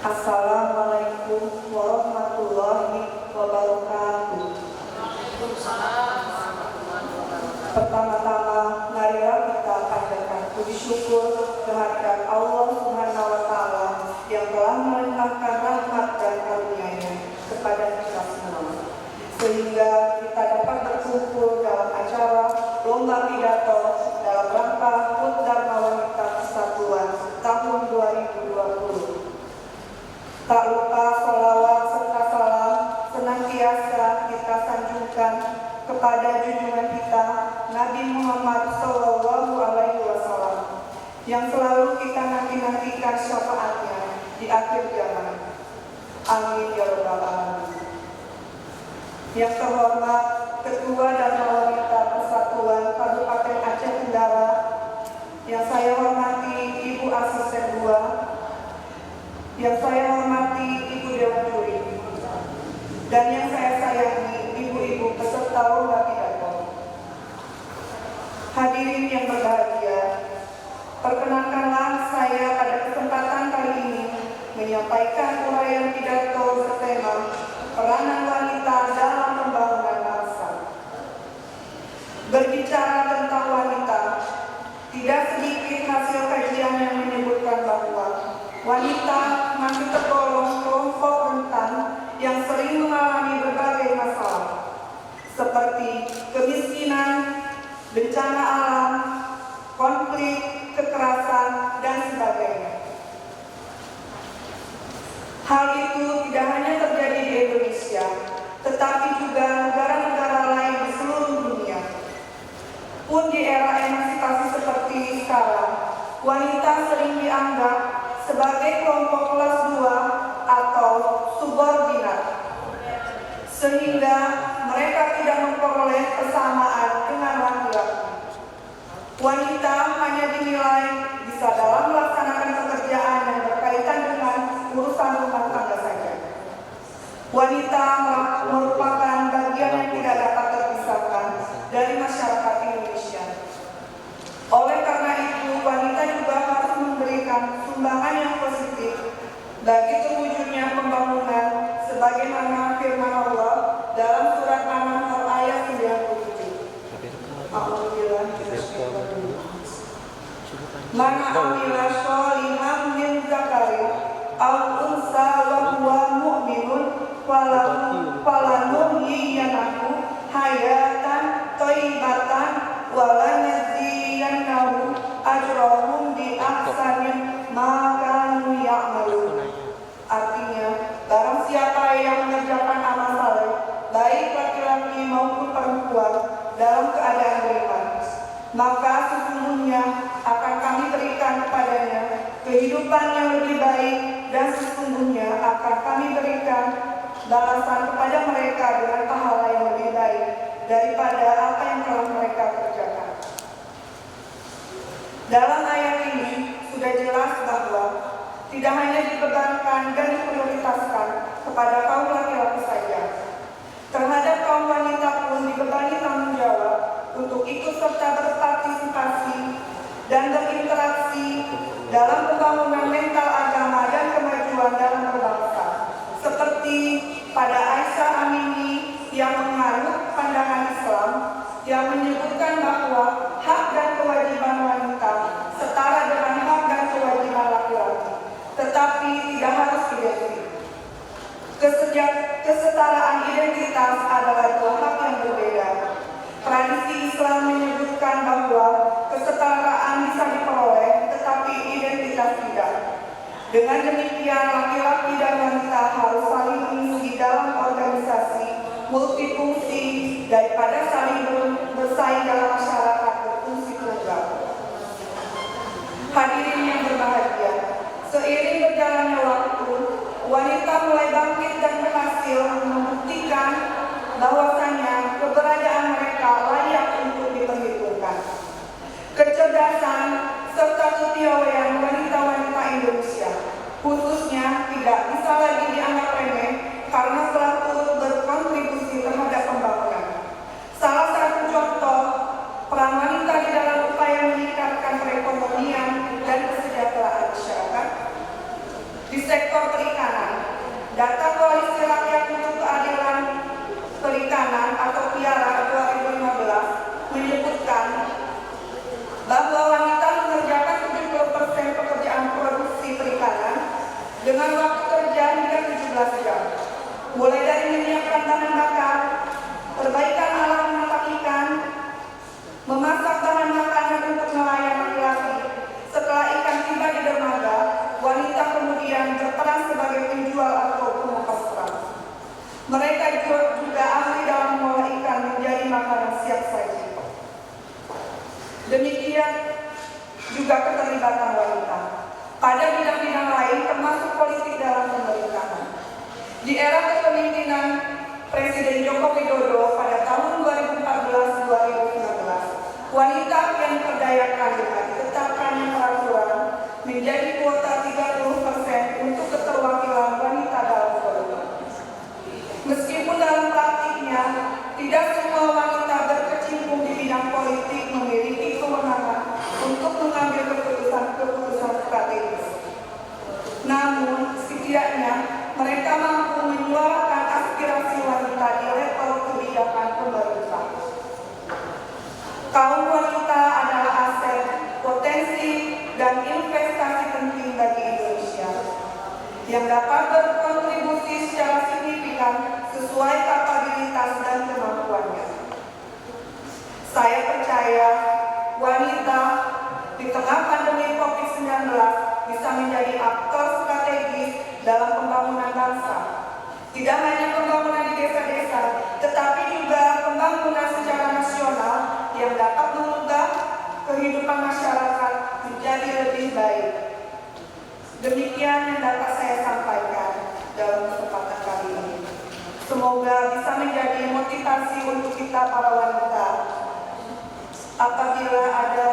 Assalamualaikum warahmatullahi wabarakatuh. Pertama-tama, marilah kita panjatkan puji syukur kehadirat Allah Subhanahu wa Ta'ala yang telah melimpahkan rahmat dan karunia-Nya kepada kita semua, sehingga kita dapat berkumpul dalam acara lomba pidato dalam rangka HUT Dharma Wanita Kesatuan tahun 2020. Tak lupa sholawat serta salam senantiasa kita sanjungkan kepada junjungan kita Nabi Muhammad SAW yang selalu kita nanti-nantikan syafaatnya di akhir zaman. Amin ya rabbal alamin. Yang terhormat Ketua Dharma Wanita Persatuan Kabupaten Aceh Tenggara, yang saya hormati Ibu Asisten 2, yang saya hormati Ibu Dewan Juri, dan yang saya sayangi ibu-ibu peserta lomba pidato. Hadirin yang berbahagia, perkenankanlah saya pada kesempatan kali ini menyampaikan uraian pidato bertema peranan wanita dalam pembangunan bangsa. Berbicara tentang wanita, tidak sedikit hasil kajian yang menyebutkan bahwa wanita masih tergolong kelompok rentan yang sering mengalami berbagai masalah, seperti kemiskinan, bencana alam, konflik, kekerasan, dan sebagainya. Hal itu tidak hanya terjadi di Indonesia, tetapi juga negara-negara lain di seluruh dunia. Pun di era emansipasi seperti sekarang, wanita sering dianggap sebagai kelompok kelas 2 atau subordinat, sehingga mereka tidak memperoleh kesamaan dengan laki-laki. Wanita hanya dinilai bisa dalam melaksanakan pekerjaan yang berkaitan dengan urusan rumah tangga saja. Wanita merupakan bagian yang tidak dapat terpisahkan dari masyarakat Indonesia. Oleh karena itu, wanita juga harus memberikan sumbangan yang positif bagi terwujudnya pembangunan sebagaimana firman Allah dalam surat An-Nahl ayat 97. Man amila sholihan min zakarin aw unsa wa huwa mu'minun falanuhyiyanahu hayatan thayyibatan wa lanajziyannahu ajrahum bi ahsani ma kanu ya'malun. Artinya, barang siapa yang mengerjakan amal saleh, baik laki-laki maupun perempuan, dalam keadaan beriman, maka sesungguhnya akan kami berikan kepadanya kehidupan yang lebih baik, dan sesungguhnya akan kami berikan balasan kepada mereka dengan pahala yang lebih baik daripada apa yang telah mereka kerjakan. Dalam ayat ini sudah jelas bahwa tidak hanya dibebankan dan diprioritaskan kepada kaum laki-laki saja. Terhadap kaum wanita pun dibebani tanggung jawab untuk ikut serta berpartisipasi dan berinteraksi dalam pembangunan mental agama dan kemajuan dalam berbangsa. Seperti pada Aisyah Amini yang menganut pandangan Islam yang menyebutkan bahwa hak dan kewajiban wanita setara dengan hak dan kewajiban laki-laki, tetapi tidak harus identik. Kesetaraan identitas adalah dua hak yang berbeda. Tradisi Islam menyebutkan bahwa kesetaraan bisa diperoleh, tetapi identitas tidak. Dengan demikian, laki-laki dan wanita harus saling mengisi dalam organisasi multifungsi daripada saling bersaing dalam masyarakat berfungsi tunggal. Hadirin yang berbahagia, seiring berjalannya waktu, wanita mulai bangkit dan berhasil membuktikan bahwasanya keberadaan mereka layak untuk diperhitungkan. Kecerdasan serta kepiawaian wanita-wanita Indonesia khususnya tidak bisa lagi dianggap remeh karena telah turut berkontribusi terhadap pembangunan. Salah satu contoh peran wanita di dalam upaya meningkatkan perekonomian dan kesejahteraan masyarakat di sektor perikanan Data Koalisi Rakyat untuk Keadilan Perikanan atau KIARA 2015 menyebutkan bahwa wanita mengerjakan 70% pekerjaan produksi perikanan dengan waktu kerja hingga 17 jam. Mulai dari menyiapkan bahan bakar, perbaikan alat menangkap ikan, memasak bahan makanan untuk nelayan laki-laki. Setelah ikan tiba di dermaga, wanita kemudian berperan sebagai penjual atau pengupas kerang. Mereka juga ahli dalam mengolah ikan menjadi makanan siap saji. Demikian juga keterlibatan wanita pada bidang-bidang lain termasuk politik dalam pemerintahan. Di era kepemimpinan Presiden Joko Widodo pada tahun 2014-2015, wanita yang diperdayakan dengan ditetapkannya peraturan menjadi kuota 30% untuk keterwakilan wanita dalam politik. Meskipun dalam praktiknya tidak semua wanita berkecimpung di bidang politik memiliki kewenangan untuk mengambil keputusan-keputusan strategis. Namun, setidaknya mereka mampu menyuarakan aspirasi wanita di level kebijakan pemerintah. Kaum wanita adalah aset, potensi, dan investasi penting bagi Indonesia yang dapat berkontribusi secara signifikan sesuai kapabilitas dan kemampuannya. Saya percaya wanita di tengah pandemi COVID-19 bisa menjadi aktor strategis dalam pembangunan bangsa. Tidak hanya pembangunan di desa-desa, tetapi juga pembangunan secara nasional yang dapat mengubah kehidupan masyarakat menjadi lebih baik. Demikian yang dapat saya sampaikan dalam kesempatan kali ini. Semoga bisa menjadi motivasi untuk kita para wanita. Apabila ada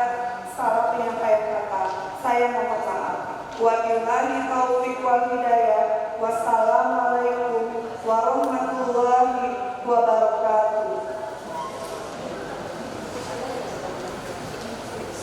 salah penyampaian kata, saya mohon maaf. Wabillahi taufiq wal hidayah. Wassalamualaikum warahmatullahi wabarakatuh.